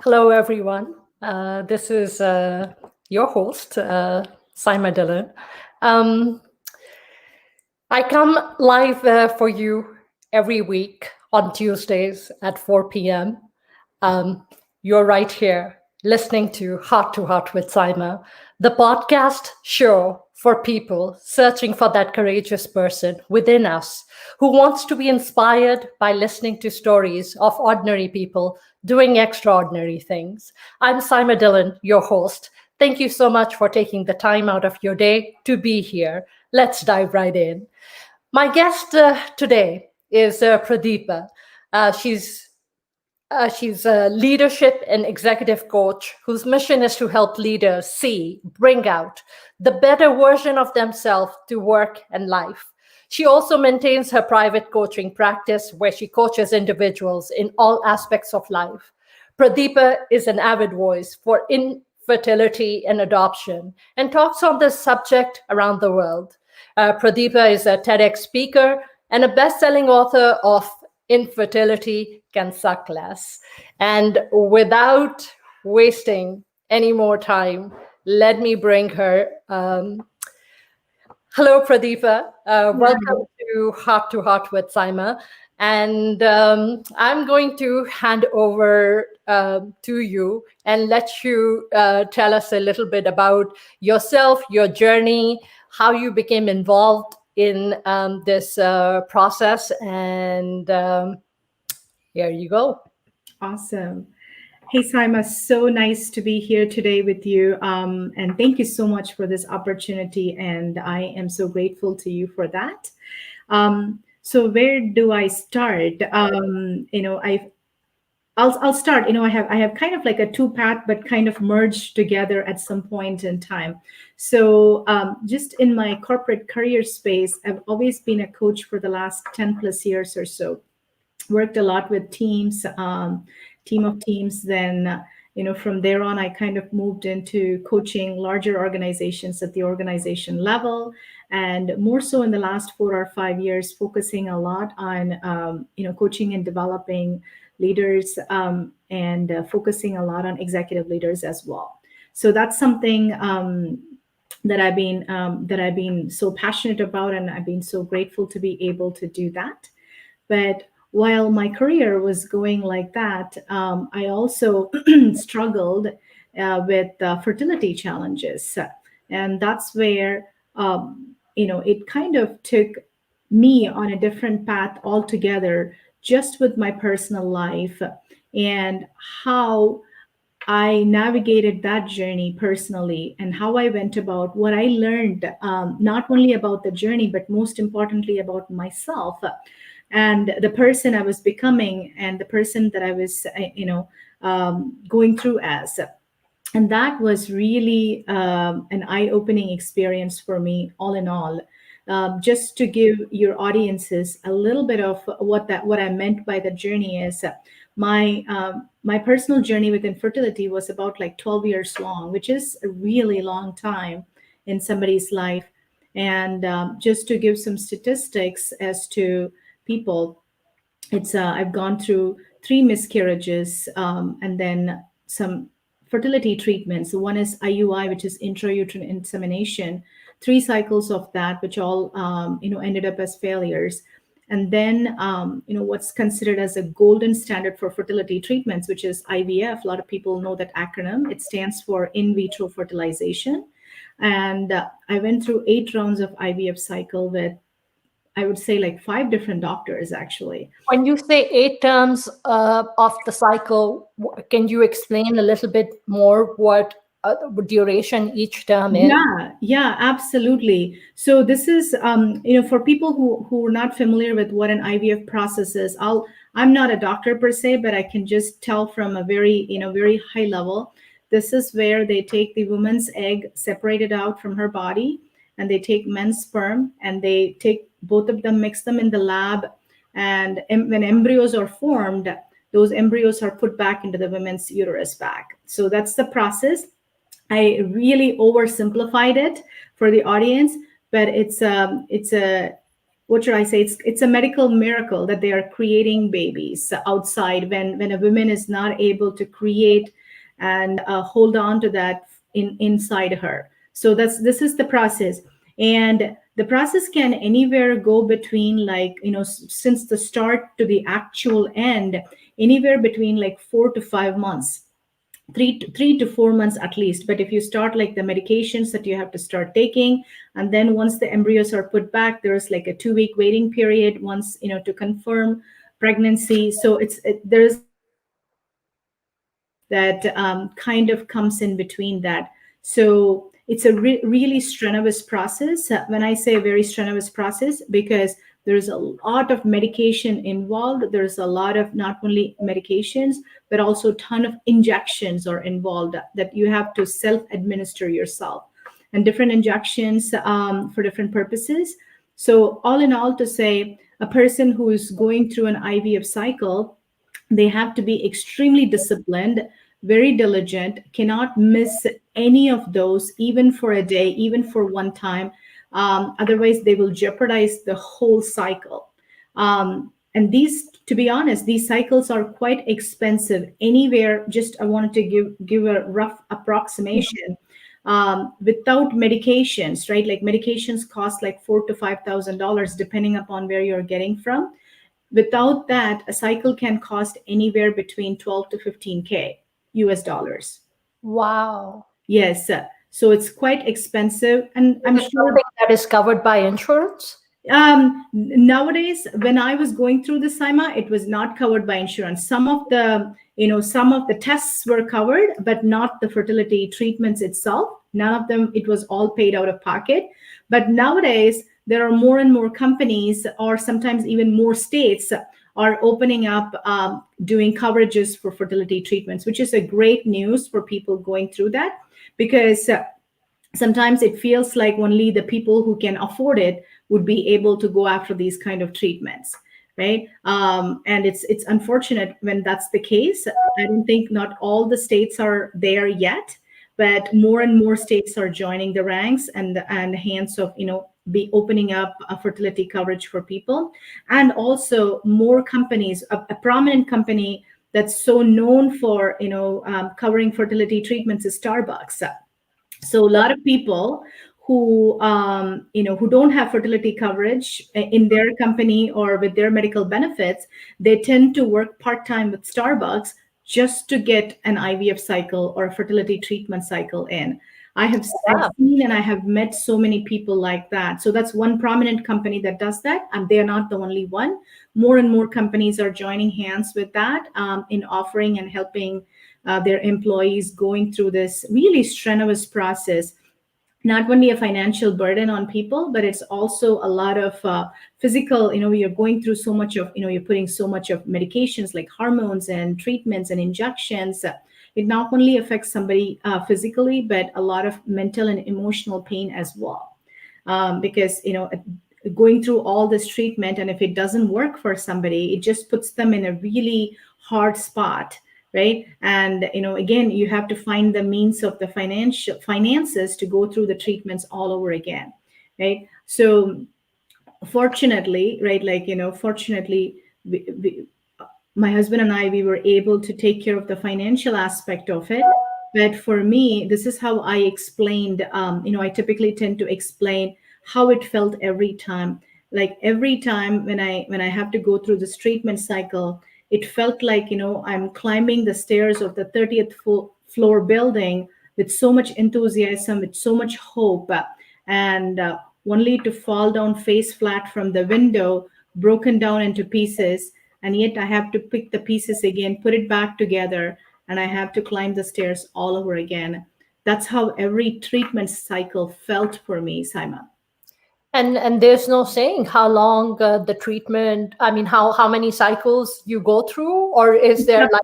Hello, everyone. This is your host, Saima Dillon. Um, I come live for you every week on Tuesdays at 4 p.m. You're right here listening to Heart with Saima, the podcast show for people searching for that courageous person within us who wants to be inspired by listening to stories of ordinary people doing extraordinary things. I'm Saima Dillon, your host. Thank you so much for taking the time out of your day to be here. Let's dive right in. My guest today is Pradeepa. She's a leadership and executive coach whose mission is to help leaders bring out the better version of themselves to work and life. She also maintains her private coaching practice where she coaches individuals in all aspects of life. Pradeepa is an avid voice for infertility and adoption and talks on this subject around the world. Pradeepa is a TEDx speaker and a best-selling author of Infertility Can Suck Less. And without wasting any more time, let me bring her. Hello, Pradeepa. Welcome to Heart with Saima. And I'm going to hand over to you and let you tell us a little bit about yourself, your journey, how you became involved in this process. And here you go. Awesome. Hey, Saima, so nice to be here today with you. And thank you so much for this opportunity. And I am so grateful to you for that. So where do I start? I'll start. I have kind of like a two-path, but kind of merged together at some point in time. So just in my corporate career space, I've always been a coach for the last 10 plus years or so. Worked a lot with teams, team of teams. Then, from there on, I kind of moved into coaching larger organizations at the organization level, and more so in the last 4 or 5 years, focusing a lot on, coaching and developing leaders, and focusing a lot on executive leaders as well. So that's something that I've been so passionate about, and I've been so grateful to be able to do that. But while my career was going like that, I also struggled with fertility challenges. And that's where, it kind of took me on a different path altogether, just with my personal life and how I navigated that journey personally and how I went about what I learned, not only about the journey, but most importantly about myself and the person I was becoming and the person that I was, going through as. And that was really an eye-opening experience for me, all in all. Just to give your audiences a little bit of what I meant by the journey is, my personal journey with infertility was about like 12 years long, which is a really long time in somebody's life. And just to give some statistics as to people, it's I've gone through 3 miscarriages, and then some fertility treatments. So one is IUI, which is intrauterine insemination, 3 cycles of that, which all ended up as failures. And then what's considered as a golden standard for fertility treatments, which is IVF. A lot of people know that acronym. It stands for in vitro fertilization. And I went through 8 rounds of IVF cycle with, I would say, like 5 different doctors, actually. When you say 8 terms of the cycle, can you explain a little bit more what duration each term is? Yeah, absolutely. So this is, for people who are not familiar with what an IVF process is, I'm not a doctor per se, but I can just tell from a very, very high level. This is where they take the woman's egg, separate it out from her body, and they take men's sperm, and they take both of them, mix them in the lab. And when embryos are formed, those embryos are put back into the women's uterus back. So that's the process. I really oversimplified it for the audience, but it's a what should I say? It's a medical miracle that they are creating babies outside when a woman is not able to create and hold on to that inside her. So this is the process, and the process can anywhere go between, like, since the start to the actual end, anywhere between like 4 to 5 months, 3 to 4 months at least. But if you start like the medications that you have to start taking, and then once the embryos are put back, there's like a 2 week waiting period once, to confirm pregnancy. So there's that kind of comes in between that. So it's a really strenuous process. When I say a very strenuous process, because there's a lot of medication involved. There's a lot of not only medications, but also a ton of injections are involved that you have to self-administer yourself, and different injections for different purposes. So all in all, to say, a person who is going through an IVF cycle, they have to be extremely disciplined, very diligent, cannot miss any of those, even for a day, even for one time. Otherwise, they will jeopardize the whole cycle. And these, to be honest, these cycles are quite expensive. Anywhere, just I wanted to give a rough approximation. Without medications, right? Like medications cost like $4,000 to $5,000, depending upon where you're getting from. Without that, a cycle can cost anywhere between 12 to 15K US dollars. Wow. Yes. So it's quite expensive. And I'm sure something that is covered by insurance. Nowadays, when I was going through the Saima, it was not covered by insurance. Some of the tests were covered, but not the fertility treatments itself. None of them, it was all paid out of pocket. But nowadays, there are more and more companies, or sometimes even more states, are opening up doing coverages for fertility treatments, which is a great news for people going through that, because sometimes it feels like only the people who can afford it would be able to go after these kind of treatments, right? And it's unfortunate when that's the case. I don't think not all the states are there yet, but more and more states are joining the ranks and hands of, be opening up a fertility coverage for people. And also more companies, a prominent company that's so known for, covering fertility treatments is Starbucks. So a lot of people who who don't have fertility coverage in their company or with their medical benefits, they tend to work part-time with Starbucks just to get an IVF cycle or a fertility treatment cycle in. I've seen and I have met so many people like that. So that's one prominent company that does that, and they're not the only one. More and more companies are joining hands with that in offering and helping their employees going through this really strenuous process. Not only a financial burden on people, but it's also a lot of physical, you're going through so much of, you're putting so much of medications like hormones and treatments and injections. It not only affects somebody physically, but a lot of mental and emotional pain as well. Because, going through all this treatment, and if it doesn't work for somebody, it just puts them in a really hard spot. Right. And, again, you have to find the means of the finances to go through the treatments all over again. Right. So fortunately, right, like, fortunately, my husband and I, we were able to take care of the financial aspect of it. But for me, this is how I explained, I typically tend to explain how it felt every time. Like every time when I have to go through this treatment cycle, it felt like, I'm climbing the stairs of the 30th floor building with so much enthusiasm, with so much hope, and only to fall down face flat from the window, broken down into pieces. And yet I have to pick the pieces again, put it back together, and I have to climb the stairs all over again. That's how every treatment cycle felt for me, Saima. And there's no saying how long the treatment, I mean, how many cycles you go through, or is there like...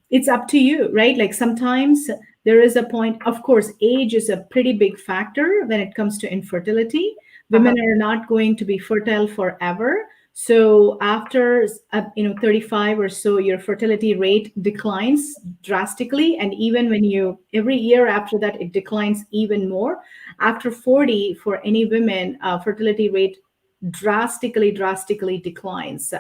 It's up to you, right? Like sometimes there is a point, of course, age is a pretty big factor when it comes to infertility. Women are not going to be fertile forever. So after 35 or so, your fertility rate declines drastically. And even when every year after that, it declines even more. After 40, for any women, fertility rate drastically declines.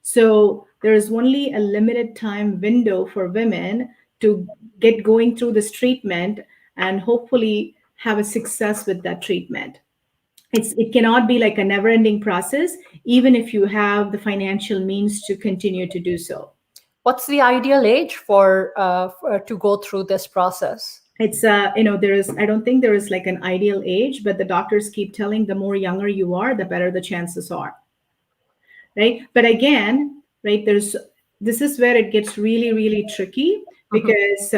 So there is only a limited time window for women to get going through this treatment and hopefully have a success with that treatment. It cannot be like a never ending process, even if you have the financial means to continue to do so. What's the ideal age for to go through this process? It's there is, I don't think there is like an ideal age, but the doctors keep telling the more younger you are, the better the chances are, right? But again, right, there's this is where it gets really tricky, Mhm. because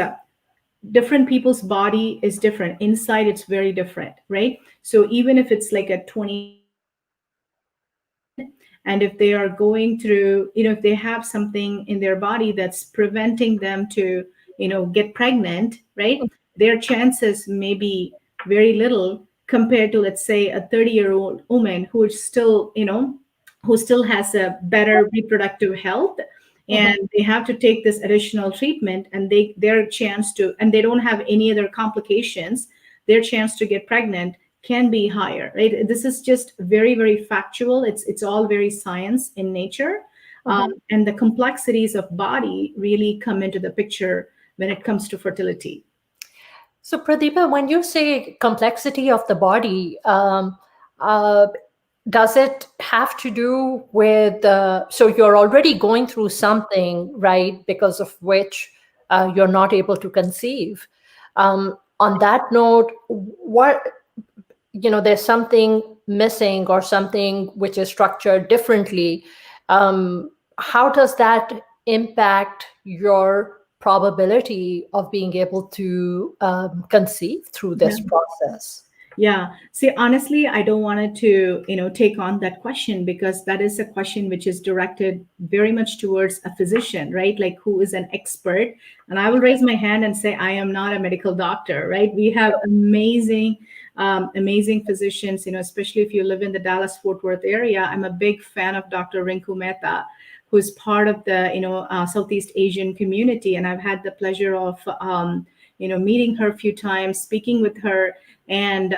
different people's body is different. Inside it's very different, right? So even if it's like a 20, and if they are going through, if they have something in their body that's preventing them to, get pregnant, right, their chances may be very little compared to, let's say, a 30-year-old woman who is still, who still has a better reproductive health, Mhm. and they have to take this additional treatment, and their chance to, and they don't have any other complications, their chance to get pregnant can be higher, right? This is just very factual. It's all very science in nature. Mhm. And the complexities of body really come into the picture when it comes to fertility. So, Pradeepa, when you say complexity of the body, uh, does it have to do with, so you're already going through something, right, because of which you're not able to conceive? On that note, what, there's something missing or something which is structured differently. How does that impact your probability of being able to conceive through Yeah. this process? Yeah. See, honestly, I don't want to, take on that question, because that is a question which is directed very much towards a physician, right? Like, who is an expert. And I will raise my hand and say, I am not a medical doctor, right? We have amazing physicians, especially if you live in the Dallas-Fort Worth area. I'm a big fan of Dr. Rinku Mehta, who's part of the, Southeast Asian community. And I've had the pleasure of, meeting her a few times, speaking with her, and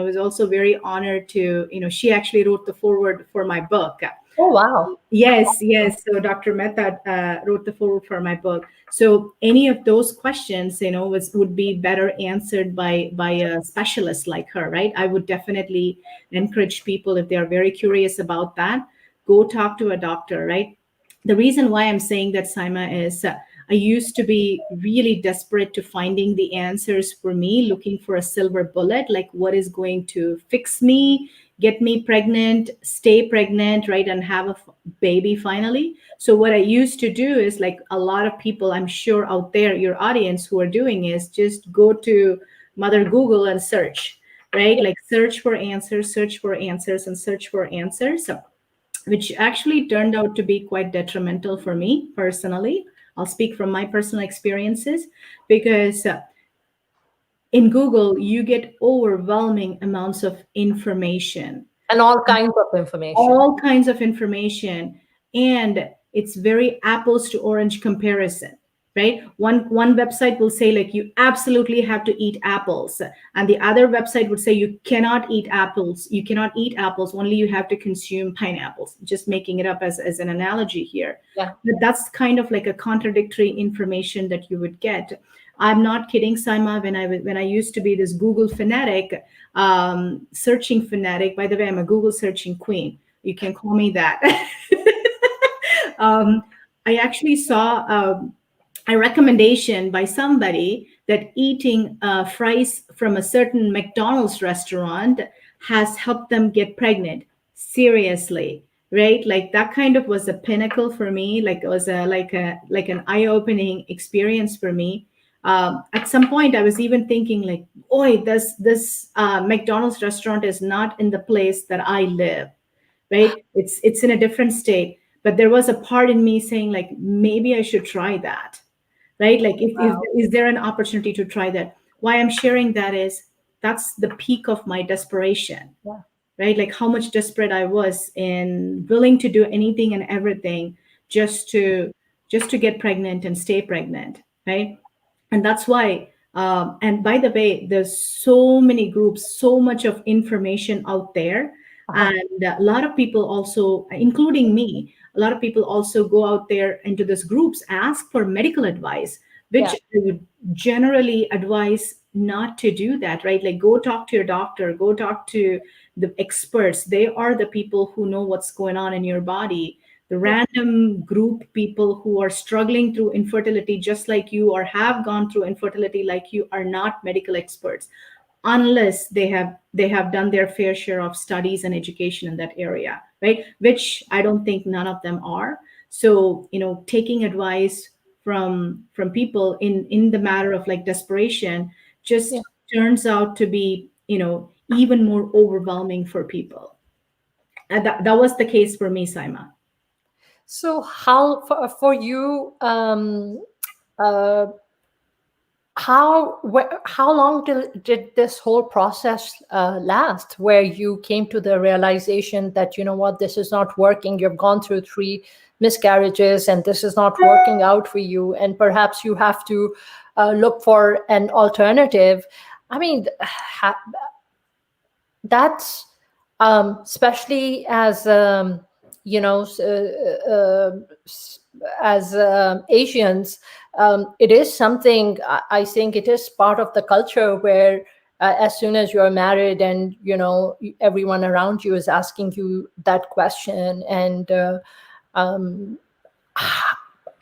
was also very honored to, she actually wrote the foreword for my book. Oh, wow. Yes. So Dr. Mehta wrote the foreword for my book. So any of those questions, would be better answered by a specialist like her, right? I would definitely encourage people, if they are very curious about that, go talk to a doctor, right? The reason why I'm saying that, Saima, is I used to be really desperate to finding the answers for me, looking for a silver bullet, like what is going to fix me, get me pregnant, stay pregnant, right, and have a baby finally. So what I used to do is, like a lot of people, I'm sure out there, your audience, who are doing, is just go to Mother Google and search, right? Like search for answers, and search for answers, which actually turned out to be quite detrimental for me personally. I'll speak from my personal experiences, because in Google, you get overwhelming amounts of information, And all kinds of information. all kinds of information, and it's very apples to orange comparison, right? One website will say, like, you absolutely have to eat apples, and the other website would say you cannot eat apples, only you have to consume pineapples, just making it up as an analogy here. Yeah. But that's kind of like a contradictory information that you would get. I'm not kidding, Saima. When I used to be this Google fanatic, searching fanatic. By the way, I'm a Google searching queen. You can call me that. um, I actually saw a recommendation by somebody that eating fries from a certain McDonald's restaurant has helped them get pregnant. Seriously, right? Like, that kind of was a pinnacle for me. Like, it was like an eye-opening experience for me. At some point, I was even thinking, like, "Oi, this McDonald's restaurant is not in the place that I live, right? It's in a different state." But there was a part in me saying, like, maybe I should try that, right? Like, if Wow. is there an opportunity to try that? Why I'm sharing that is, that's the peak of my desperation, Yeah. right? Like, how much desperate I was, and willing to do anything and everything just to get pregnant and stay pregnant, right? And that's why, and by the way, there's so many groups, so much of information out there. And a lot of people also, including me, a lot of people also go out there into these groups, ask for medical advice, which Yeah. I would generally advise not to do that, right? Like, go talk to your doctor, go talk to the experts. They are the people who know what's going on in your body. The Yeah. random group people who are struggling through infertility just like you, or have gone through infertility like you, are not medical experts unless they have done their fair share of studies and education in that area, right? Which I don't think none of them are. So, taking advice from people in the matter of like desperation Yeah. just turns out to be, even more overwhelming for people. And that was the case for me, Saima. So how for you, uh, how long did this whole process last, where you came to the realization that, you know what, this is not working, you've gone through 3 miscarriages and this is not working out for you, and perhaps you have to look for an alternative? I mean, that's especially as you know s- s- as Asians, it is something, I think it is part of the culture where as soon as you're married and everyone around you is asking you that question, and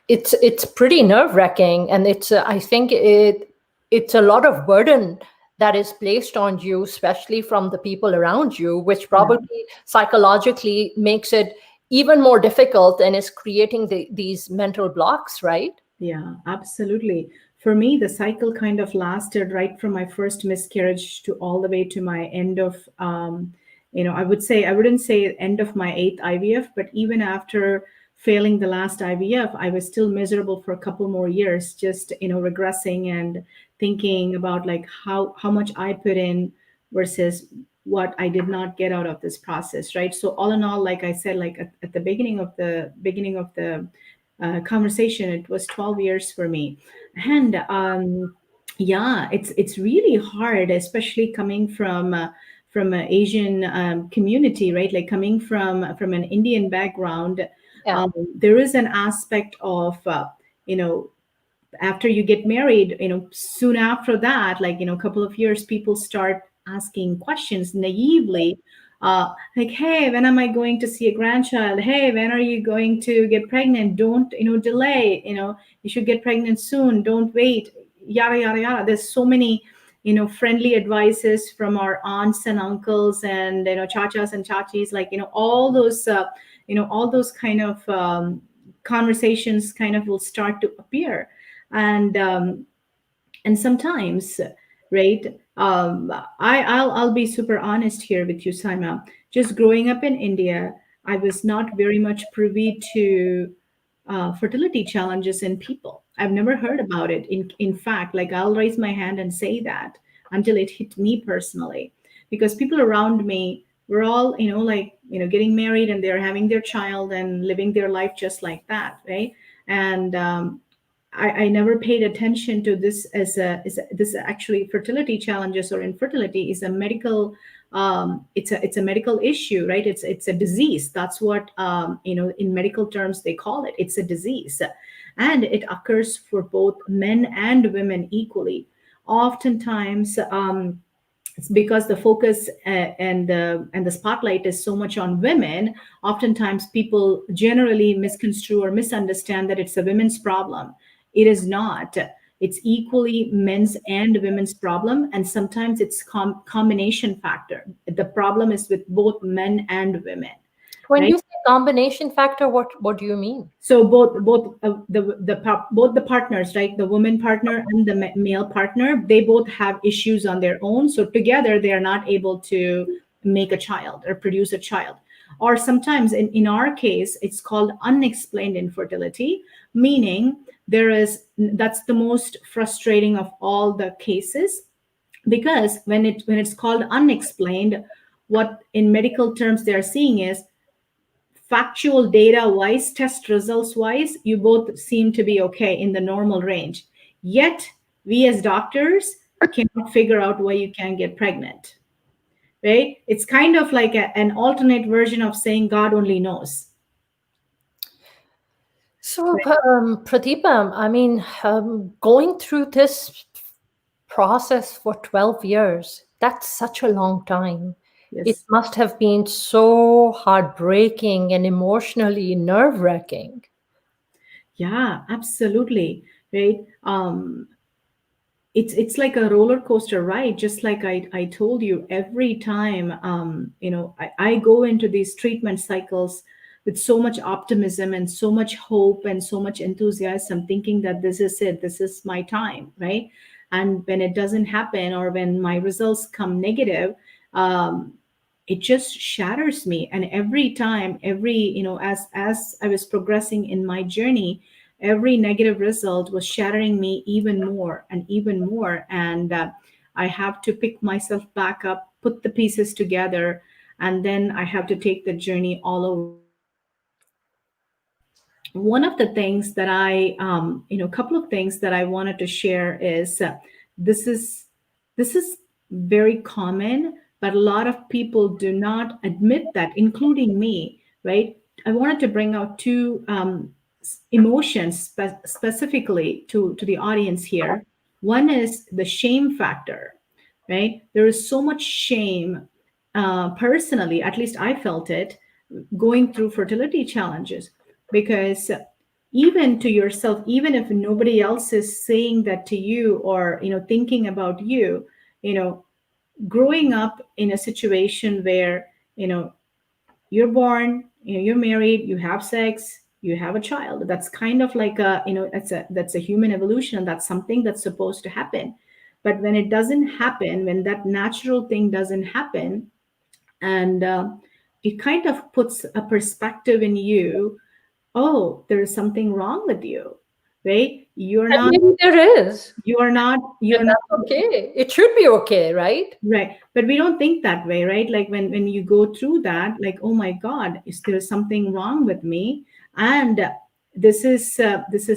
it's pretty nerve wracking, and I think it's a lot of burden that is placed on you, especially from the people around you, which probably psychologically makes it even more difficult and is creating these mental blocks, right? Yeah, absolutely. For me, the cycle kind of lasted right from my first miscarriage to all the way to my end of, I wouldn't say end of my eighth IVF, but even after failing the last IVF, I was still miserable for a couple more years, just, regressing and thinking about like how much I put in versus what I did not get out of this process, right? So all in all, like I said, like at the beginning of the conversation, it was 12 years for me. And yeah, it's really hard, especially coming from an Asian community, right? Like, coming from an Indian background. Yeah. There is an aspect of you know after you get married, soon after that, like, a couple of years, people start asking questions naively, like, hey, when am I going to see a grandchild? Hey, when are you going to get pregnant? Don't, delay, you should get pregnant soon, don't wait, yada yada yada. There's so many, friendly advices from our aunts and uncles, and, chachas and chachis, like, all those kind of conversations kind of will start to appear. And sometimes, right, I'll be super honest here with you, Saima. Just growing up in India, I was not very much privy to fertility challenges in people. I've never heard about it. In fact, like, I'll raise my hand and say that until it hit me personally, because people around me were all, like, getting married, and they're having their child and living their life just like that, right? And I never paid attention to this as this actually fertility challenges or infertility is a medical, it's a medical issue, right? It's a disease. That's what, in medical terms they call it. It's a disease, and it occurs for both men and women equally. Oftentimes, it's because the focus and the spotlight is so much on women. Oftentimes people generally misconstrue or misunderstand that it's a women's problem. It is not. It's equally men's and women's problem, and sometimes it's combination factor. The problem is with both men and women, When right? you say combination factor, what do you mean? So both the partners, right, the woman partner and the male partner, they both have issues on their own, so together they are not able to make a child or produce a child. Or sometimes, in our case, it's called unexplained infertility, meaning that's the most frustrating of all the cases, because when it's called unexplained, what in medical terms they are seeing is, factual data wise, test results wise, you both seem to be okay in the normal range. Yet, we as doctors cannot figure out why you can't get pregnant. right? It's kind of like an alternate version of saying God only knows. So, Pradeepa, I mean, going through this process for 12 years, that's such a long time. It Yes. must have been so heartbreaking and emotionally nerve-wracking. Yeah, absolutely. Right. It's like a roller coaster ride, just like I told you. Every time I go into these treatment cycles with so much optimism and so much hope and so much enthusiasm, thinking that this is it, this is my time, right? And when it doesn't happen, or when my results come negative, um, it just shatters me. And every time, as I was progressing in my journey, every negative result was shattering me even more and even more. And I have to pick myself back up, put the pieces together, and then I have to take the journey all over again. One of the things that couple of things that I wanted to share is this is this is very common, but a lot of people do not admit that, including me, right? I wanted to bring out two emotions specifically to the audience here. One is the shame factor, right? There is so much shame. Personally, at least I felt it going through fertility challenges, because even to yourself, even if nobody else is saying that to you, or thinking about you, you know growing up in a situation where you're born, you're married, you have sex, you have a child. That's kind of like that's a human evolution. That's something that's supposed to happen. But when it doesn't happen, when that natural thing doesn't happen, and it kind of puts a perspective in you. Oh, there is something wrong with you, right? You're And not. maybe there is, You are not. and You're not. that's okay. It should be okay, right? Right. But we don't think that way, right? Like when you go through that, like, oh my God, is there something wrong with me? And this is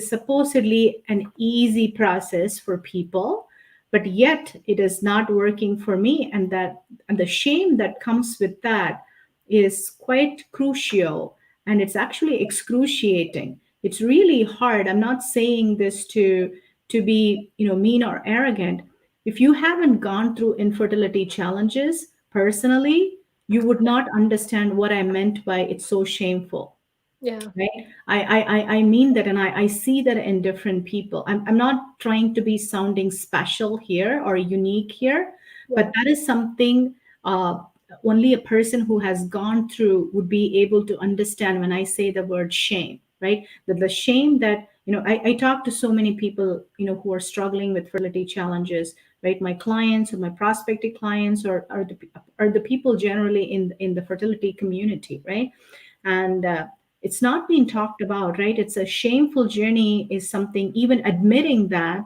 supposedly an easy process for people, but yet it is not working for me. And the shame that comes with that is quite crucial, and it's actually excruciating. It's really hard. I'm not saying this to be, mean or arrogant. If you haven't gone through infertility challenges personally, you would not understand what I meant by it's so shameful, Yeah. right? I mean that, and I see that in different people. I'm not trying to be sounding special here or unique here, but Yeah. that is something only a person who has gone through would be able to understand when I say the word shame, right? That the shame that, I talk to so many people, who are struggling with fertility challenges, right? My clients or my prospective clients, or the people generally in the fertility community, right? And it's not being talked about, right? It's a shameful journey, is something, even admitting that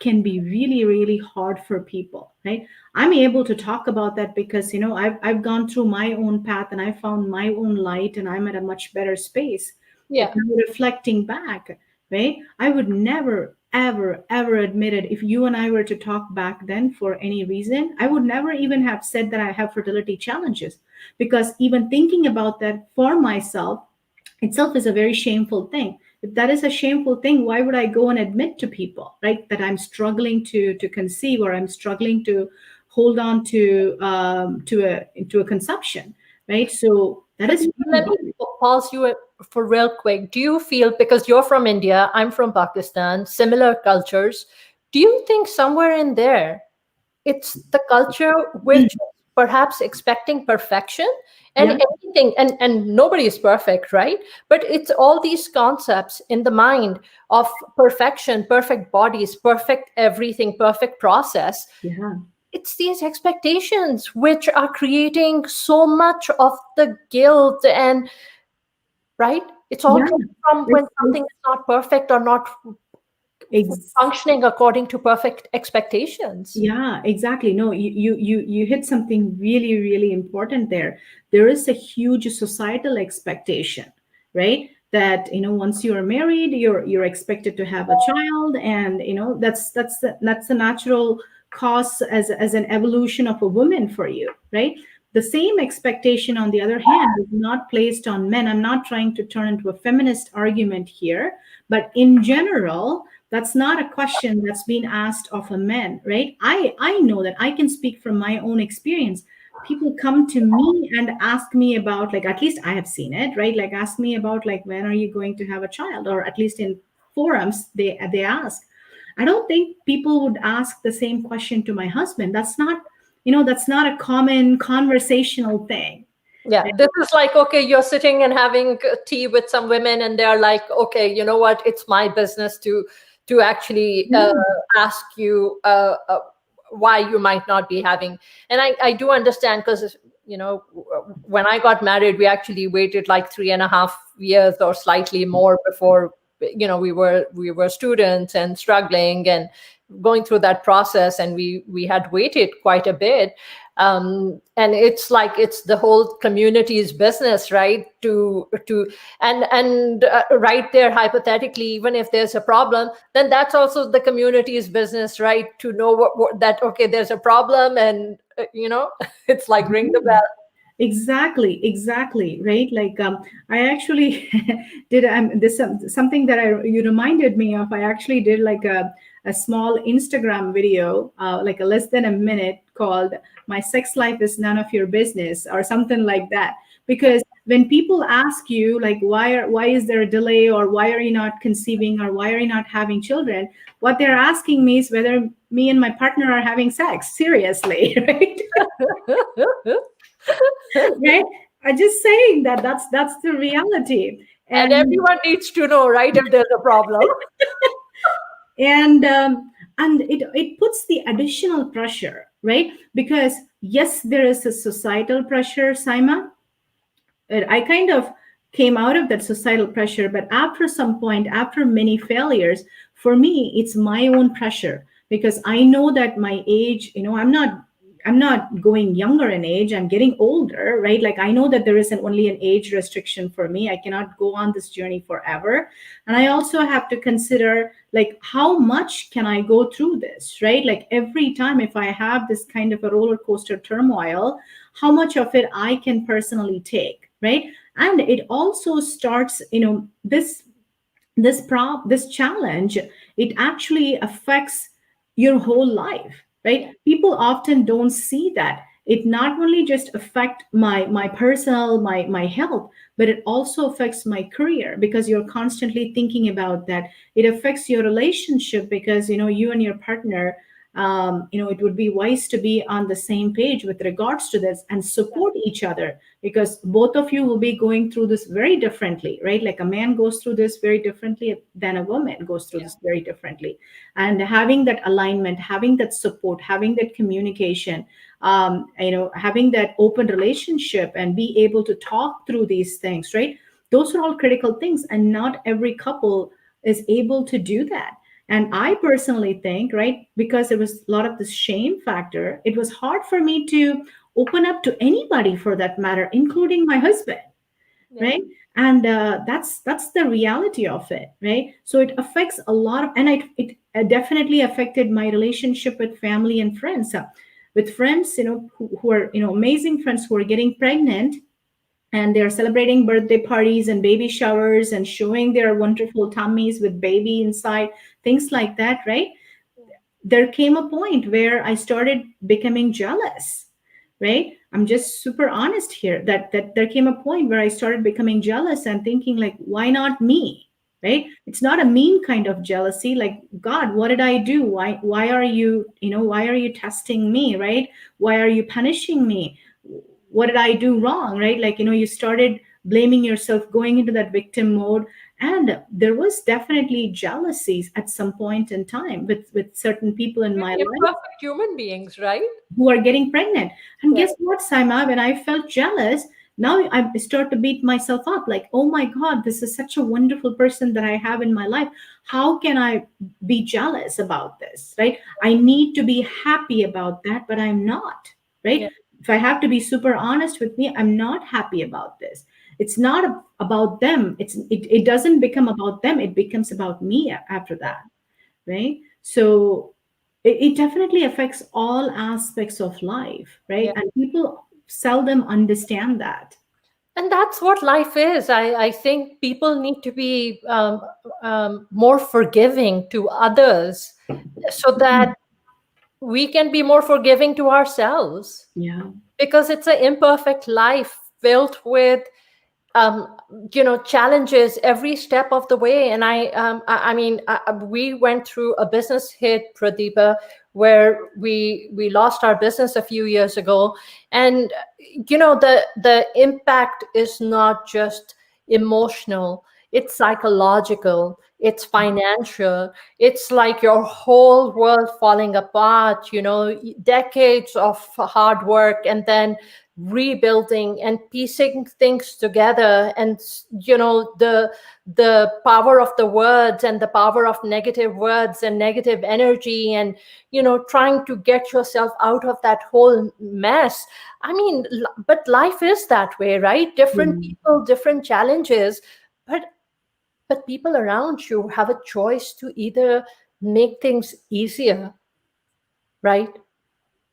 can be really, really hard for people, right? I'm able to talk about that because, I've gone through my own path, and I found my own light, and I'm at a much better space. But Yeah. now reflecting back, right? I would never, ever, ever admit it. If you and I were to talk back then for any reason, I would never even have said that I have fertility challenges, because even thinking about that for myself itself is a very shameful thing. If that is a shameful thing, why would I go and admit to people, right, that I'm struggling to conceive, or I'm struggling to hold on to a conception, right? So that is Pradeepa, really let me hard. pause you for real quick. Do you feel, because you're from India, I'm from Pakistan, similar cultures, do you think somewhere in there it's the culture which is perhaps expecting perfection and Yeah, anything, and nobody is perfect, right? But it's all these concepts in the mind of perfection, perfect bodies, perfect everything, perfect process. yeah, It's these expectations which are creating so much of the guilt, and right, it's all yeah. coming from when It's, something is not perfect or not it's functioning according to perfect expectations. Yeah, exactly. No, you hit something really, really important there. There is a huge societal expectation, right? That, once you are married, you're expected to have a child, and that's the natural cause as an evolution of a woman for you, right? the same expectation, on the other hand, is not placed on men. I'm not trying to turn into a feminist argument here, but in general, that's not a question that's being asked of a man, right? I know that I can speak from my own experience. People come to me and ask me about, like, at least I have seen it, right? Like, ask me about, like, when are you going to have a child? Or at least in forums, they ask. I don't think people would ask the same question to my husband. That's not, that's not a common conversational thing. Yeah, this is like, okay, you're sitting and having tea with some women, and they're like, okay, you know what? It's my business to actually ask you why you might not be having. And I do understand, because when I got married, we actually waited like 3.5 years or slightly more before we were students and struggling and going through that process, and we had waited quite a bit. And it's like, it's the whole community's business, right? And right there, hypothetically, even if there's a problem, then that's also the community's business, right? To know what that, okay, there's a problem, and it's like, ring the bell. Exactly, right? Like, I actually did this something that you reminded me of. I actually did like a small Instagram video, like a less than a minute, called "My Sex Life is None of Your Business" or something like that. Because when people ask you, like, why is there a delay, or why are you not conceiving, or why are you not having children, what they're asking me is whether me and my partner are having sex seriously, right? Right? I'm just saying that's the reality. And everyone needs to know, right, if there's a problem. and it puts the additional pressure, right? Because yes, there is a societal pressure, Saima. I kind of came out of that societal pressure, but after some point, after many failures, for me, it's my own pressure, because I know that my age, I'm not going younger in age, I'm getting older, right? Like, I know that there isn't only an age restriction for me. I cannot go on this journey forever. And I also have to consider, like, how much can I go through this, right? Like, every time, if I have this kind of a roller coaster turmoil, how much of it I can personally take, right? And it also starts, this challenge, it actually affects your whole life, right? People often don't see that it not only just affect my personal, my health, but it also affects my career, because you're constantly thinking about that. It affects your relationship, because you and your partner, it would be wise to be on the same page with regards to this and support each other, because both of you will be going through this very differently, right? Like, a man goes through this very differently than a woman goes through this very differently. And having that alignment, having that support, having that communication, having that open relationship, and be able to talk through these things, right? Those are all critical things, and not every couple is able to do that. And I personally think, right, because there was a lot of this shame factor, it was hard for me to open up to anybody, for that matter, including my husband, right? And that's the reality of it, right? So it affects a lot of, and it definitely affected my relationship with family and friends. With friends, who are, amazing friends who are getting pregnant, and they're celebrating birthday parties and baby showers and showing their wonderful tummies with baby inside, things like that, right? There came a point where I started becoming jealous, right? I'm just super honest here, that there came a point where I started becoming jealous and thinking, like, why not me, right? It's not a mean kind of jealousy, like, God, what did I do? Why are you, why are you testing me, right? Why are you punishing me? What did I do wrong, right? Like, you started blaming yourself, going into that victim mode. And there was definitely jealousies at some point in time with certain people in my life, Imperfect human beings, right? who are getting pregnant. And Yeah. guess what, Saima? When I felt jealous, now I start to beat myself up, like, oh my God, this is such a wonderful person that I have in my life. How can I be jealous about this, right? I need to be happy about that, but I'm not, Yeah. right? If I have to be super honest with me, I'm not happy about this. It's not about them. It doesn't become about them. It becomes about me after that, right? So it definitely affects all aspects of life, right? Yeah. And people seldom understand that. And that's what life is. I think people need to be more forgiving to others so that we can be more forgiving to ourselves, Yeah. because it's an imperfect life filled with um, challenges every step of the way. And I mean, we went through a business hit, Pradeepa, where we lost our business a few years ago. And the impact is not just emotional, it's psychological, it's financial. It's like your whole world falling apart, decades of hard work, and then rebuilding and piecing things together. And the power of the words, and the power of negative words and negative energy, and trying to get yourself out of that whole mess. I mean, but life is that way, right? Different Yeah. people, different challenges, but people around you have a choice to either make things easier, right,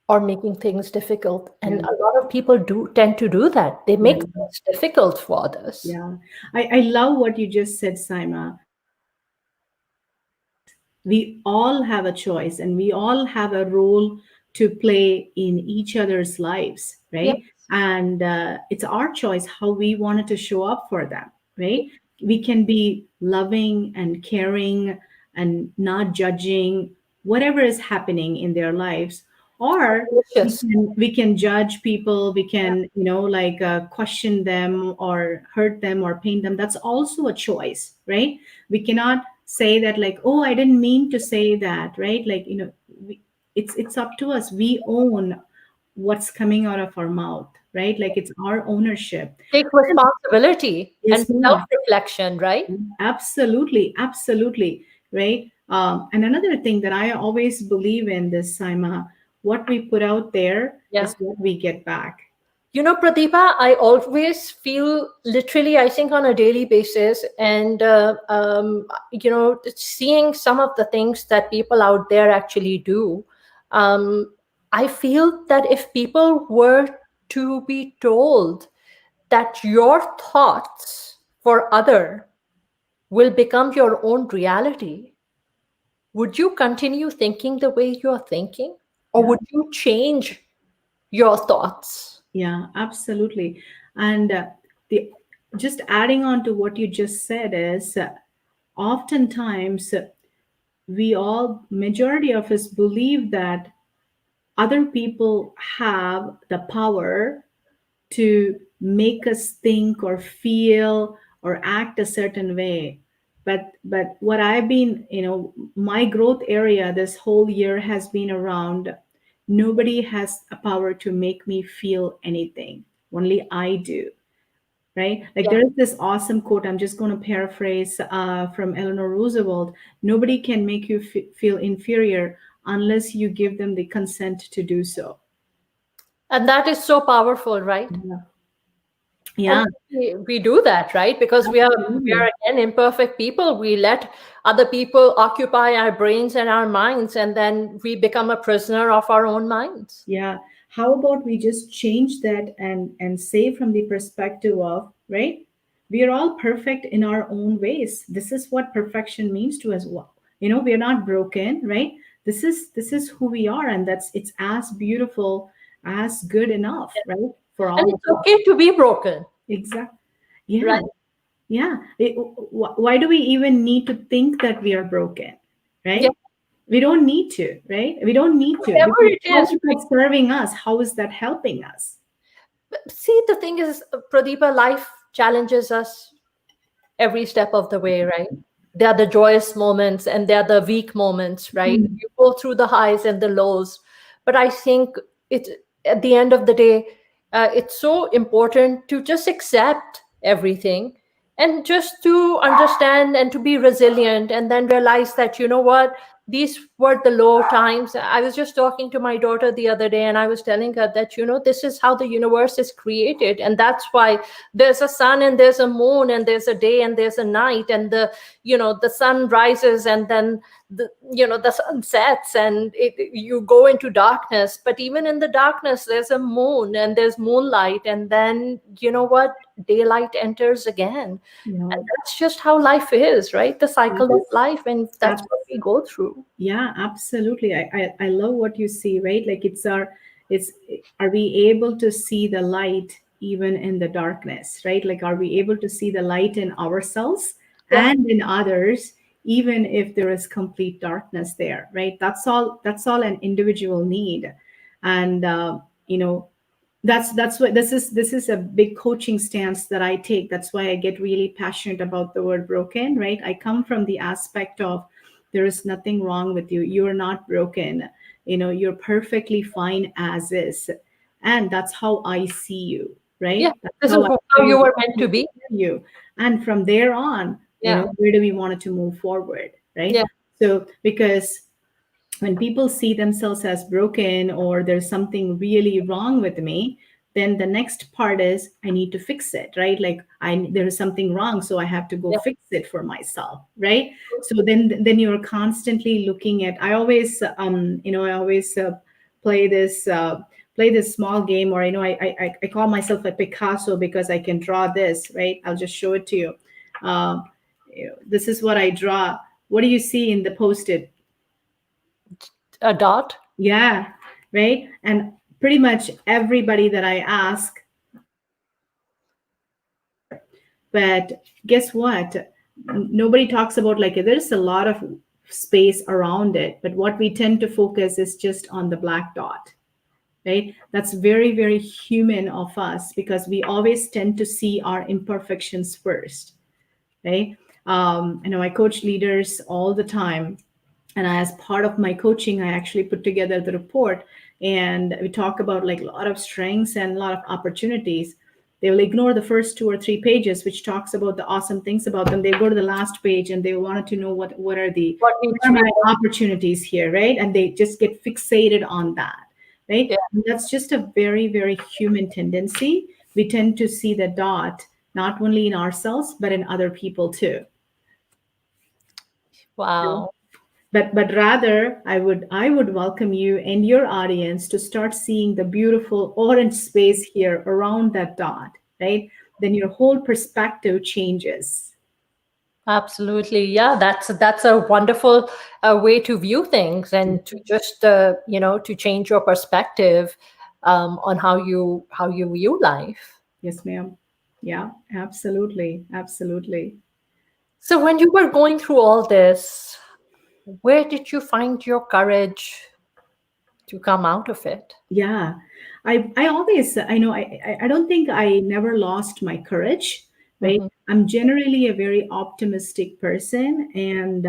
or making things difficult. And Yeah. a lot of people do tend to do that. They make Yeah. things difficult for others. Yeah. I love what you just said, Saima. We all have a choice and we all have a role to play in each other's lives, Yeah. right? And it's our choice how we wanted to show up for them, right? We can be loving and caring and not judging whatever is happening in their lives, or Delicious. we can judge people, we can like question them or hurt them or pain them. That's also a choice, right? We cannot say that like, oh, I didn't mean to say that, right? Like, it's up to us. We own what's coming out of our mouth, right? Like it's our ownership. Take responsibility and Yes, ma'am. self-reflection, right? Absolutely, absolutely, right? And another thing that I always believe in this, Saima, what we put out there Yeah. is what we get back. Pradeepa, I always feel, literally, I think on a daily basis, and seeing some of the things that people out there actually do. Um, I feel that if people were to be told that your thoughts for other will become your own reality, would you continue thinking the way you're thinking, or Yeah. would you change your thoughts? Yeah, absolutely. And the just adding on to what you just said is oftentimes we all, majority of us, believe that other people have the power to make us think or feel or act a certain way. But what I've been, my growth area this whole year has been around, nobody has a power to make me feel anything, only I do, right? Like Yeah. there's this awesome quote, I'm just going to paraphrase from Eleanor Roosevelt: nobody can make you feel inferior unless you give them the consent to do so. And that is so powerful, right? Yeah. And Yeah, we do that, right? Because we are absolutely. again imperfect people. We let other people occupy our brains and our minds, and then we become a prisoner of our own minds. Yeah. How about we just change that and say from the perspective of, right? We are all perfect in our own ways. This is what perfection means to us. Well, we are not broken, right? This is who we are, and it's as beautiful as good enough, right? For And all of it's us. okay to be broken, Exactly. Yeah. right? Yeah. Why do we even need to think that we are broken, Yeah, right? We don't need to, right? We don't need to, whatever because it how is, is right? that serving us? How is that helping us? See, the thing is, Pradeepa, life challenges us every step of the way, right? They are the joyous moments and they are the weak moments, right? Mm. You go through the highs and the lows. But I think it, at the end of the day, it's so important to just accept everything, and just to understand and to be resilient, and then realize that, what, these were the low times. I was just talking to my daughter the other day, and I was telling her that, this is how the universe is created, and that's why there's a sun and there's a moon and there's a day and there's a night, and the the sun rises and then the sun sets and you go into darkness. But even in the darkness, there's a moon and there's moonlight, and then what, daylight enters again. Yeah. And that's just how life is, right? The cycle of Yes. life, and that's what we go through. Yeah, absolutely. I love what you see, right? Like are we able to see the light even in the darkness, right? Like, are we able to see the light in ourselves Yeah. and in others, even if there is complete darkness there, right? That's all an individual need. And, that's what this is a big coaching stance that I take. That's why I get really passionate about the word broken, right? I come from the aspect of, there is nothing wrong with you, you're not broken, you're perfectly fine as is. And that's how I see you, right? Yeah. That's This is how I how you were meant to be. see you. And from there on, Yeah. where do we want it to move forward, right? Yeah. So because when people see themselves as broken, or there's something really wrong with me, then the next part is, I need to fix it, right? Like, there is something wrong, so I have to go Yeah. fix it for myself, right? So then you're constantly looking at, I always play this small game, or I call myself a Picasso because I can draw this, right? I'll just show it to you. uh, this is what I draw. What do you see in the post-it? A dot. Yeah, right. And pretty much everybody that I ask, but guess what? Nobody talks about, like, there's a lot of space around it, but what we tend to focus is just on the black dot, right? That's very, very human of us, because we always tend to see our imperfections first, right? I coach leaders all the time, and as part of my coaching, I actually put together the report, and we talk about, like, a lot of strengths and a lot of opportunities. They will ignore the first 2 or 3 pages, which talks about the awesome things about them. They go to the last page and they wanted to know what are What needs are to be my done. opportunities here, right? And they just get fixated on that, right? Yeah. And that's just a very, very human tendency. We tend to see the dot not only in ourselves but in other people too. Wow. But rather, I would welcome you and your audience to start seeing the beautiful orange space here around that dot, right? Then your whole perspective changes. Absolutely. Yeah, that's a wonderful way to view things, and to just to change your perspective on how you view life. Yes, ma'am. Yeah, absolutely, absolutely. So when you were going through all this, where did you find your courage to come out of it? Yeah, I always, I don't think I never lost my courage, right? Hmm. I'm generally a very optimistic person, and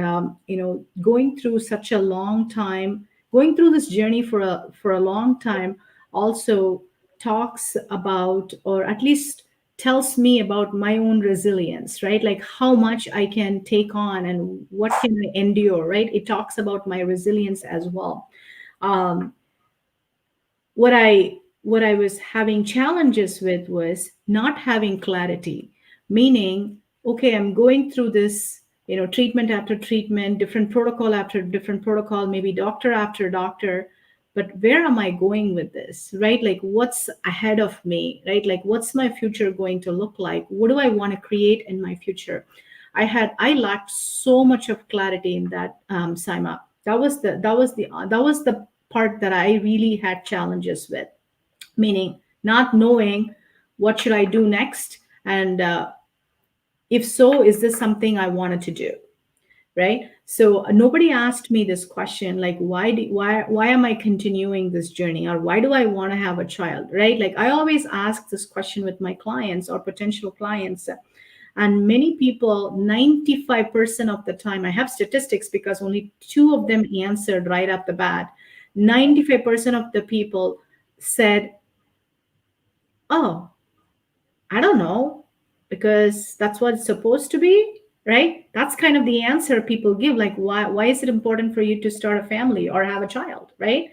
going through such a long time, going through this journey for a long time, also talks about, or at least tells me about my own resilience, right? Like, how much I can take on and what can I endure, right? It talks about my resilience as well. Um, what I was having challenges with was not having clarity, meaning, okay, I'm going through this, treatment after treatment, different protocol after different protocol, maybe doctor after doctor, but where am I going with this, right? Like, what's ahead of me, right? Like, what's my future going to look like? What do I want to create in my future? I lacked so much of clarity in that, Saima. That was the part that I really had challenges with, meaning not knowing what should I do next, and if so, is this something I wanted to do, right? So nobody asked me this question, like, why am I continuing this journey, or why do I want to have a child, right? Like, I always ask this question with my clients or potential clients, and many people, 95% of the time, I have statistics because only two of them answered right off the bat. 95% of the people said, oh, I don't know, because that's what it's supposed to be, right? That's kind of the answer people give. Like, why is it important for you to start a family or have a child, right?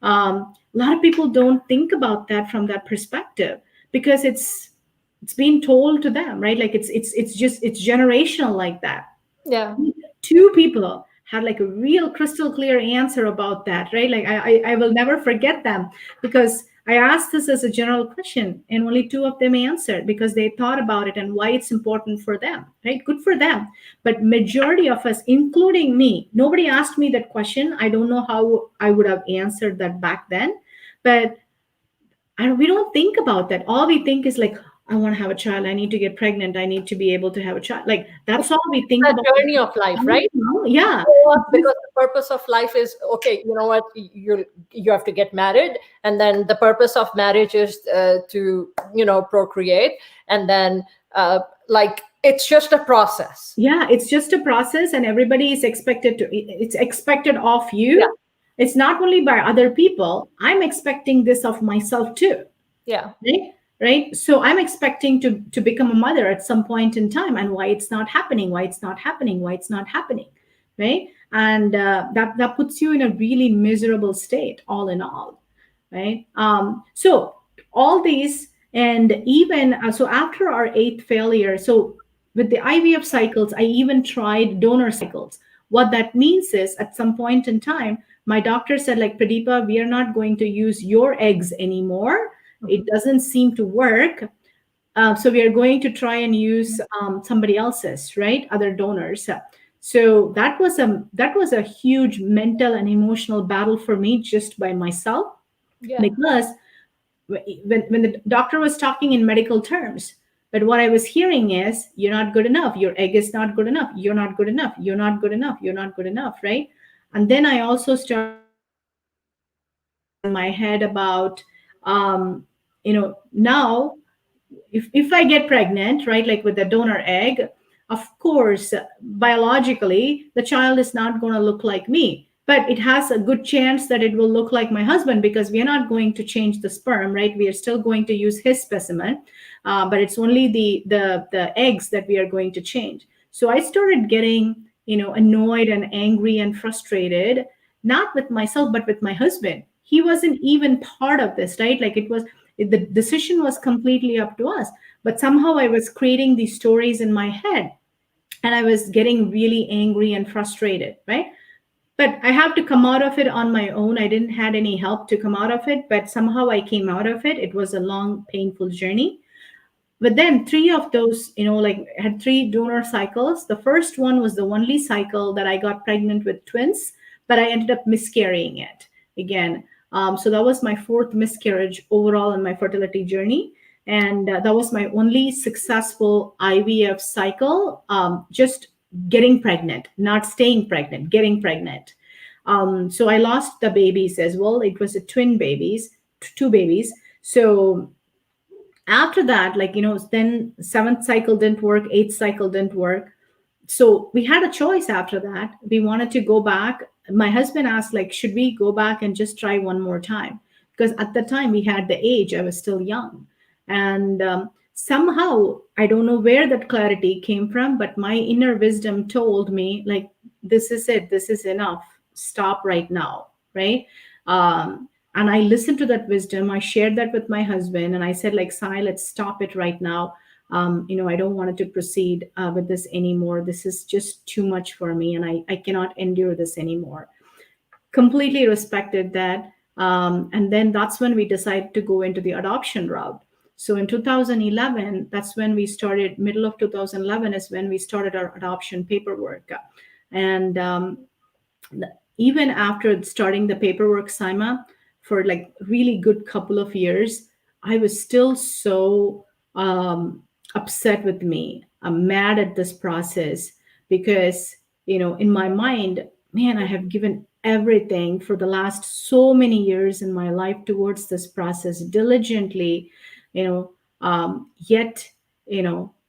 A lot of people don't think about that from that perspective, because it's being told to them, right? Like, it's generational like that. Yeah. Two people had like a real crystal clear answer about that, right? Like I will never forget them, because I asked this as a general question and only two of them answered because they thought about it and why it's important for them, right? Good for them. But majority of us, including me, nobody asked me that question. I don't know how I would have answered that back then, but we don't think about that. All we think is like, I want to have a child. I need to get pregnant. I need to be able to have a child. Like that's all we think The about. journey of life, right? Yeah. Because the purpose of life is, okay, you know what, you have to get married, and then the purpose of marriage is to, you know, procreate, and then like it's just a process. Yeah, it's just a process, and everybody is expected to, it's expected of you. Yeah. It's not only by other people. I'm expecting this of myself too. Yeah. Right. So I'm expecting to become a mother at some point in time, and why it's not happening, why it's not happening, why it's not happening, right? And that puts you in a really miserable state, all in all, right? So all these, and even so after our eighth failure, so with the IVF cycles, I even tried donor cycles. What that means is, at some point in time, my doctor said, like, Pradeepa, we are not going to use your eggs anymore. It doesn't seem to work. So we are going to try and use somebody else's, right? Other donors. So that was a huge mental and emotional battle for me, just by myself, Yeah. because when the doctor was talking in medical terms, but what I was hearing is, you're not good enough, your egg is not good enough, you're not good enough, you're not good enough, you're not good enough, right? And then I also started in my head about, now if I get pregnant, right, like with the donor egg, of course, biologically, the child is not going to look like me, but it has a good chance that it will look like my husband, because we are not going to change the sperm, right? We are still going to use his specimen, but it's only the eggs that we are going to change. So I started getting, annoyed and angry and frustrated, not with myself, but with my husband. He wasn't even part of this, right? Like the decision was completely up to us, but somehow I was creating these stories in my head, and I was getting really angry and frustrated, right? But I have to come out of it on my own. I didn't had any help to come out of it, but somehow I came out of it. It was a long, painful journey. But then three of those, like, I had three donor cycles. The first one was the only cycle that I got pregnant with twins, but I ended up miscarrying it again. So that was my fourth miscarriage overall in my fertility journey. And that was my only successful IVF cycle, just getting pregnant, not staying pregnant, getting pregnant. So I lost the babies as well. It was a twin babies, two babies. So after that, like, then seventh cycle didn't work, eighth cycle didn't work. So we had a choice after that. We wanted to go back. My husband asked, like, should we go back and just try one more time? Because at the time we had the age, I was still young. And somehow, I don't know where that clarity came from, but my inner wisdom told me, like, this is it, this is enough, stop right now, right? And I listened to that wisdom. I shared that with my husband, and I said, like, Sai, let's stop it right now. I don't want to proceed with this anymore. This is just too much for me, and I cannot endure this anymore. Completely respected that. And then that's when we decided to go into the adoption route. So in 2011, that's when we started, middle of 2011 is when we started our adoption paperwork. And even after starting the paperwork, Saima, for like really good couple of years, I was still so upset with me. I'm mad at this process because, in my mind, man, I have given everything for the last so many years in my life towards this process diligently, yet,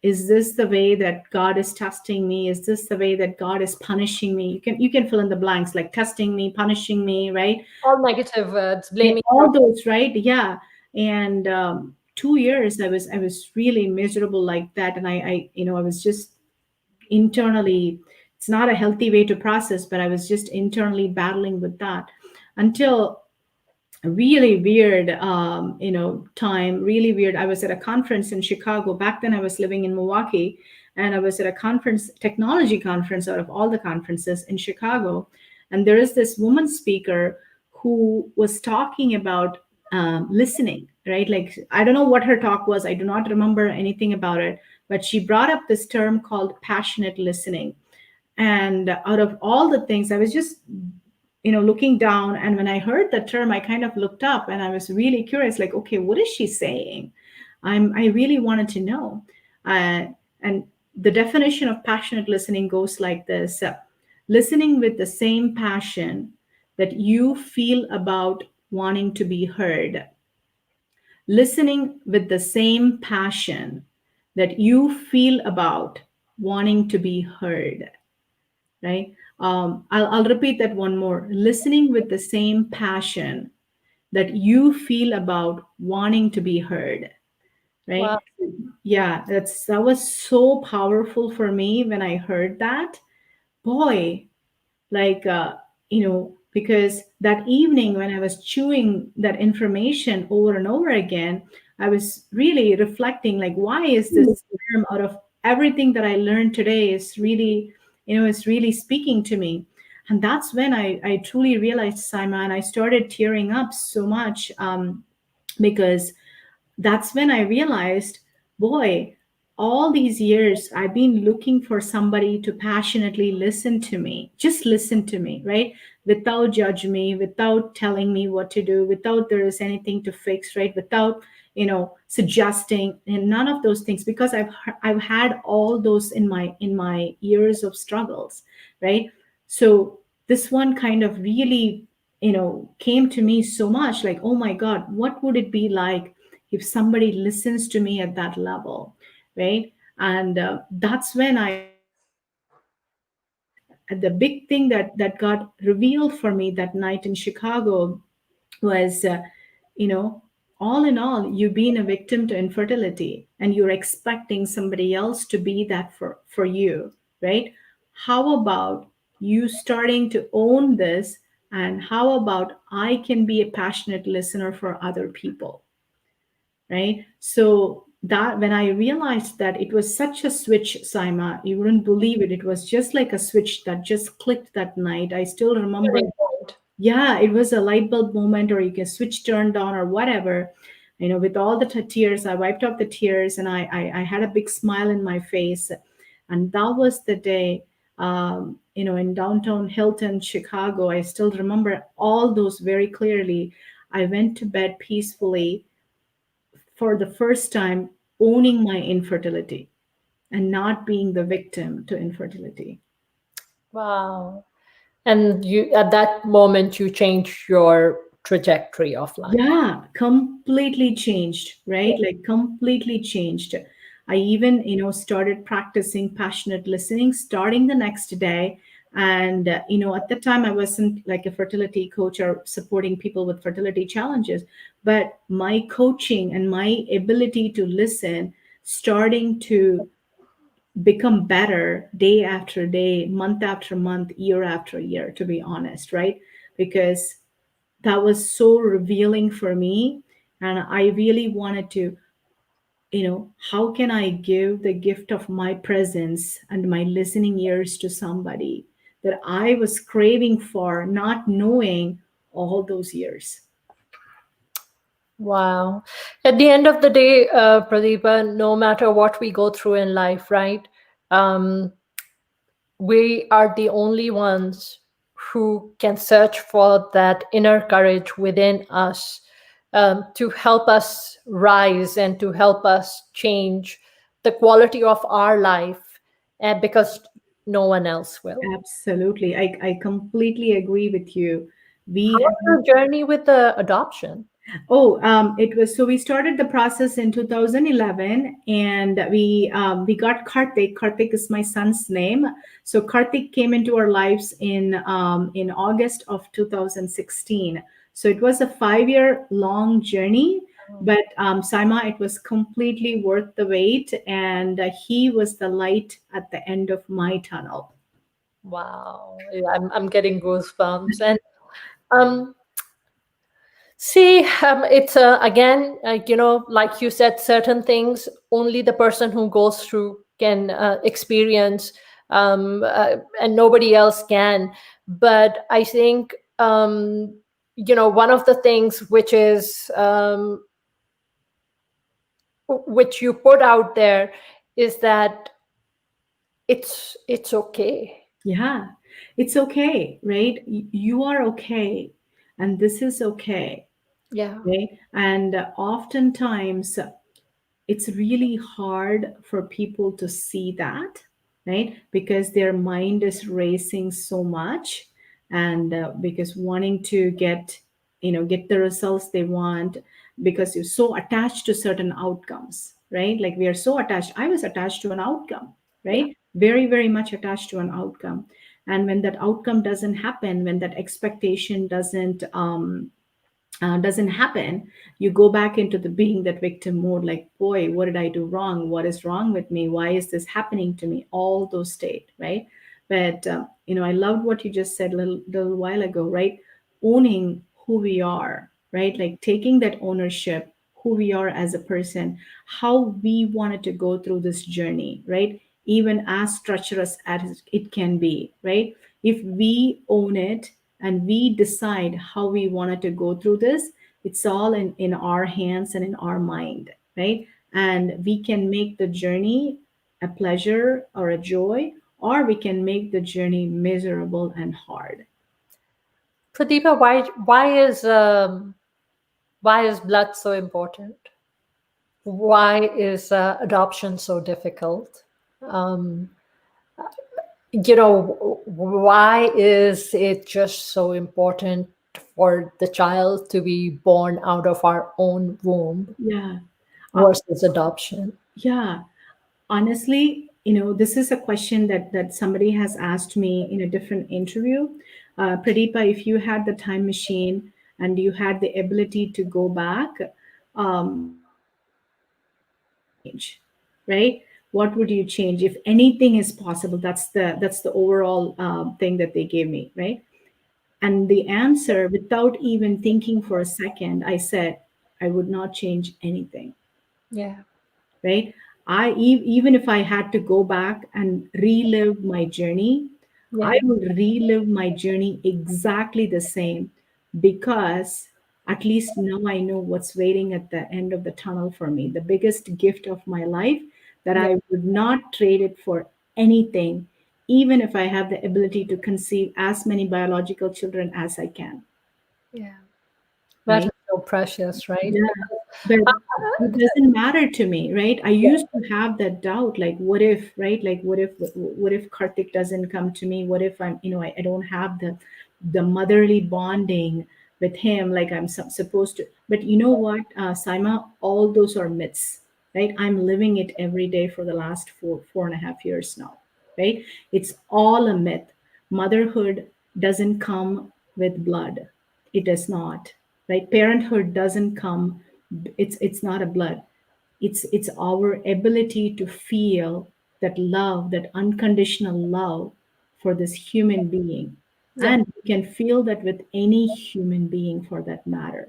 is this the way that God is testing me? Is this the way that God is punishing me? You can fill in the blanks, like testing me, punishing me, right? All negative words, Yeah, blaming. all those, right? Yeah. And 2 years I was really miserable like that. And I was just internally, it's not a healthy way to process, but I was just internally battling with that until really weird time, really weird. I was at a conference in Chicago. Back then I was living in Milwaukee, and I was at a conference, technology conference, out of all the conferences in Chicago. And there is this woman speaker who was talking about listening, right? Like, I don't know what her talk was. I do not remember anything about it, but she brought up this term called passionate listening. And out of all the things, I was just, looking down. And when I heard the term, I kind of looked up and I was really curious, like, okay, what is she saying? I really wanted to know. And the definition of passionate listening goes like this: listening with the same passion that you feel about wanting to be heard. Listening with the same passion that you feel about wanting to be heard, right? I'll repeat that one more. Listening with the same passion that you feel about wanting to be heard, right? Wow. Yeah, that was so powerful for me when I heard that. Boy, like because that evening when I was chewing that information over and over again, I was really reflecting, like, why is this term, out of everything that I learned today, is really, is really speaking to me. And that's when I truly realized, Simon, I started tearing up so much, because that's when I realized, boy, all these years I've been looking for somebody to passionately listen to me, just listen to me, right? Without judge me, without telling me what to do, without there is anything to fix, right? Without, suggesting, and none of those things, because I've had all those in my years of struggles, right? So this one kind of really, came to me so much, like, oh my God, what would it be like if somebody listens to me at that level, right? And that's when I the big thing that got revealed for me that night in Chicago was, you know all in all, you've been a victim to infertility and you're expecting somebody else to be that for you, right? How about you starting to own this, and how about I can be a passionate listener for other people, right? So that when I realized that, it was such a switch, Saima, you wouldn't believe it. It was just like a switch that just clicked that night. I still remember. Turning point. Yeah, it was a light bulb moment, or you can switch turned on or whatever. With all the tears, I wiped off the tears, and I had a big smile in my face. And that was the day, in downtown Hilton, Chicago. I still remember all those very clearly. I went to bed peacefully for the first time, owning my infertility and not being the victim to infertility. Wow. And you, at that moment, you changed your trajectory of life. Yeah, completely changed, right? Like, completely changed. I even, started practicing passionate listening starting the next day. And, at the time, I wasn't like a fertility coach or supporting people with fertility challenges, but my coaching and my ability to listen starting to become better day after day, month after month, year after year, to be honest, right? Because that was so revealing for me. And I really wanted to, how can I give the gift of my presence and my listening ears to somebody that I was craving for, not knowing all those years. Wow. At the end of the day, Pradeepa, no matter what we go through in life, right? Um, we are the only ones who can search for that inner courage within us, to help us rise and to help us change the quality of our life, because no one else will. Absolutely. I completely agree with you. We How was have. your journey with the adoption? Oh, it was, so we started the process in 2011, and we got Karthik. Karthik is my son's name. So Karthik came into our lives in August of 2016. So it was a 5-year long journey, but Saima, it was completely worth the wait, and he was the light at the end of my tunnel. Wow, yeah, I'm getting goosebumps. And um, see, it's again, like you said, certain things only the person who goes through can experience, and nobody else can. But I think, one of the things which you put out there is that it's okay. Yeah, it's okay, right? You are okay, and this is okay, Yeah, right? And oftentimes it's really hard for people to see that, right? Because their mind is racing so much, and because wanting to get the results they want, because you're so attached to certain outcomes, right? Like we are so attached. I was attached to an outcome, yeah, right? Very, very much attached to an outcome. And when that outcome doesn't happen, when that expectation doesn't happen, you go back into the being that victim mode, like, boy, what did I do wrong? What is wrong with me? Why is this happening to me? All those state, right? But I loved what you just said a little while ago, right? Owning who we are, right? Like taking that ownership, who we are as a person, how we wanted to go through this journey, right? Even as treacherous as it can be, right? If we own it and we decide how we wanted to go through this, it's all in our hands and in our mind, right? And we can make the journey a pleasure or a joy, or we can make the journey miserable and hard. Pradeepa, why is blood so important? Why is adoption so difficult? Um, why is it just so important for the child to be born out of our own womb Yeah. Uh, versus adoption? yeah. Honestly, this is a question that somebody has asked me in a different interview. Pradeepa, if you had the time machine and you had the ability to go back, change, right? What would you change if anything is possible? That's the overall thing that they gave me, right? And the answer, without even thinking for a second, I said I would not change anything, Yeah, right? Even if I had to go back and relive my journey, yeah, I would relive my journey exactly the same, because at least now I know what's waiting at the end of the tunnel for me. The biggest gift of my life that yeah, I would not trade it for anything, even if I have the ability to conceive as many biological children as I can, yeah. That right? is so precious, right? Yeah, but it doesn't matter to me, right? I used to have that doubt, like, what if, right? Like, what if Karthik doesn't come to me? What if I don't have the motherly bonding with him like I'm supposed to? But you know what, Saima, all those are myths, right? I'm living it every day for the last 4.5 years now, right? It's all a myth. Motherhood doesn't come with blood. It does not, right? Parenthood doesn't come, it's not a blood. It's our ability to feel that love, that unconditional love for this human being. Yeah. And you can feel that with any human being for that matter.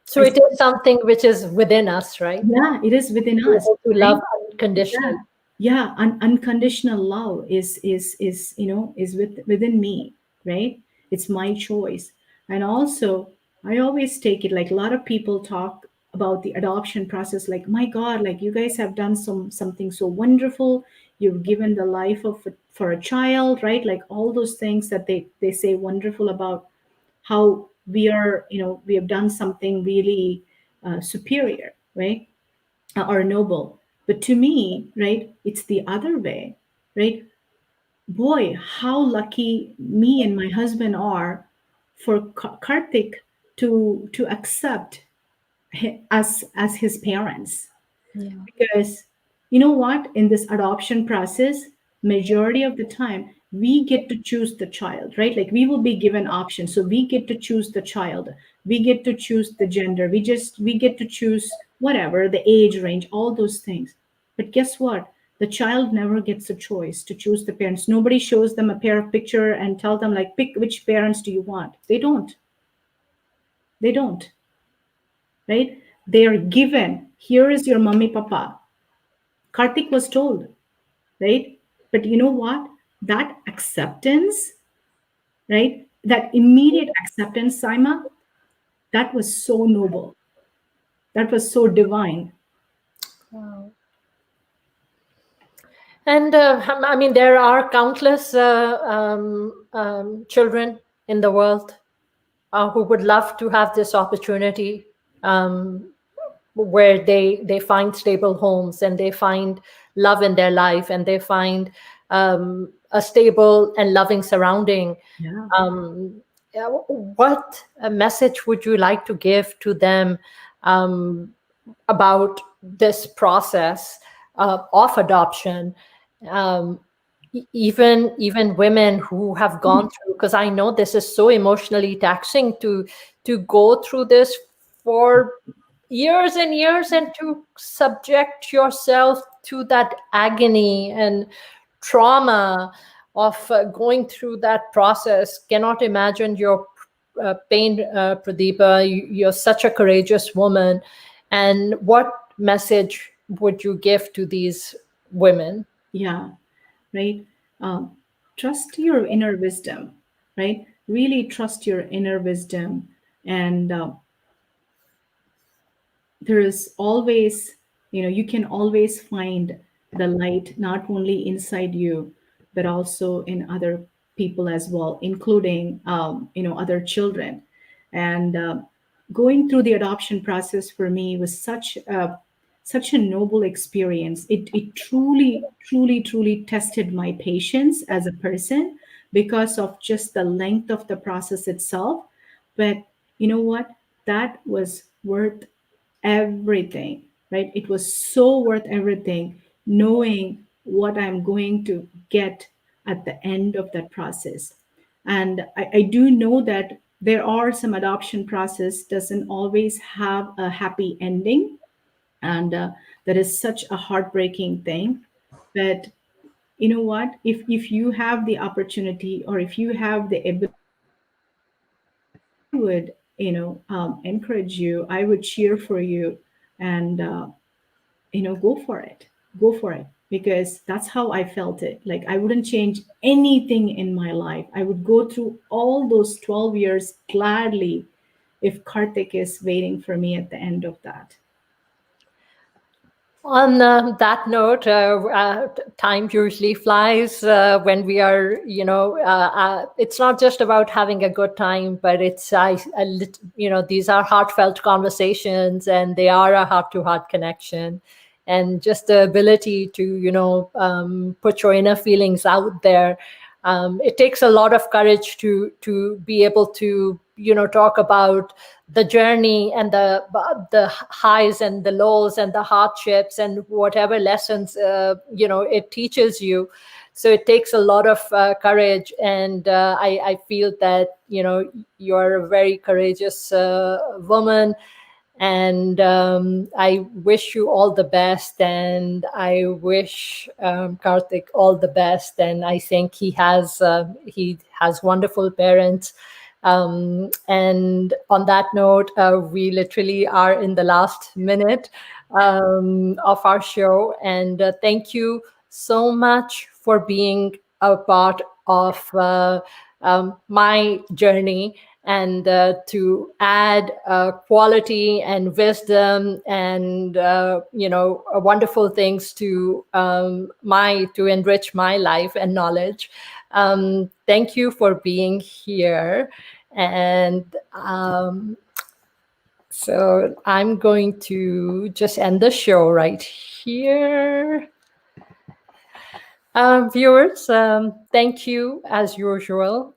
So it is something which is within us, right? Yeah, it is within Be us, able to love right? Yeah, unconditionally. yeah. Unconditional love is within me, right? It's my choice. And also, I always take it, like, a lot of people talk about the adoption process, like, my God, like, you guys have done something so wonderful. You've given the life of for a child, right? Like all those things that they say wonderful about how we have done something really superior, right? Or noble. But to me, right, it's the other way, right? Boy, how lucky me and my husband are for Karthik to accept us as his parents. Yeah. Because you know what, in this adoption process, majority of the time we get to choose the child, right? Like we will be given options, so we get to choose the child, we get to choose the gender, we get to choose whatever the age range, all those things. But guess what, the child never gets a choice to choose the parents. Nobody shows them a pair of picture and tell them, like, pick which parents do you want. They don't, right? They are given, here is your mummy papa. Karthik was told, right? But you know what? That acceptance, right? That immediate acceptance, Saima, that was so noble. That was so divine. Wow. And I mean, there are countless children in the world who would love to have this opportunity, where they find stable homes, and they find love in their life, and they find a stable and loving surrounding. Yeah. Yeah, what a message would you like to give to them about this process of adoption? Um, even women who have gone through, because I know this is so emotionally taxing to go through this for years and years, and to subject yourself to that agony and trauma of going through that process. Cannot imagine your pain, Pradeepa. You're such a courageous woman. And what message would you give to these women? Yeah, right. Trust your inner wisdom, right? Really trust your inner wisdom. And there is always, you can always find the light not only inside you, but also in other people as well, including, other children. And going through the adoption process for me was such a noble experience. It truly, truly, truly tested my patience as a person because of just the length of the process itself. But you know what? That was worth everything, right? It was so worth everything, knowing what I'm going to get at the end of that process. And I do know that there are some adoption process doesn't always have a happy ending, and that is such a heartbreaking thing. But you know what? If you have the opportunity, or if you have the ability, I would, encourage you. I would cheer for you, and go for it. Go for it, because that's how I felt it. Like, I wouldn't change anything in my life. I would go through all those 12 years gladly if Karthik is waiting for me at the end of that. On that note, time usually flies when we are, it's not just about having a good time, but these are heartfelt conversations, and they are a heart to heart connection. And just the ability to, put your inner feelings out there. It takes a lot of courage to be able to, talk about the journey, and the highs and the lows, and the hardships, and whatever lessons it teaches you. So it takes a lot of courage, and I feel that you're a very courageous woman. And I wish you all the best, and I wish Karthik all the best. And I think he has wonderful parents. And on that note, we literally are in the last minute of our show. And thank you so much for being a part of my journey, and to add quality and wisdom, and wonderful things to enrich my life and knowledge. Thank you for being here. And so I'm going to just end the show right here. Viewers, thank you as usual.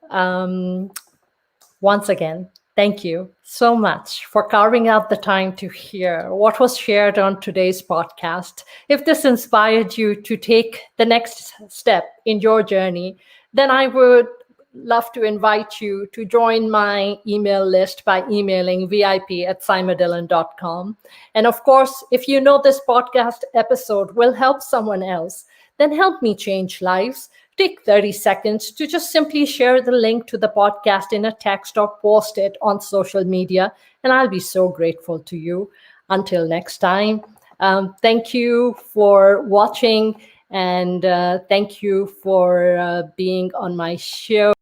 Once again, thank you so much for carving out the time to hear what was shared on today's podcast. If this inspired you to take the next step in your journey, then I would love to invite you to join my email list by emailing vip@saimadillon.com. And of course, if you know this podcast episode will help someone else, then help me change lives. Take 30 seconds to just simply share the link to the podcast in a text, or post it on social media, and I'll be so grateful to you. Until next time, thank you for watching, And thank you for being on my show.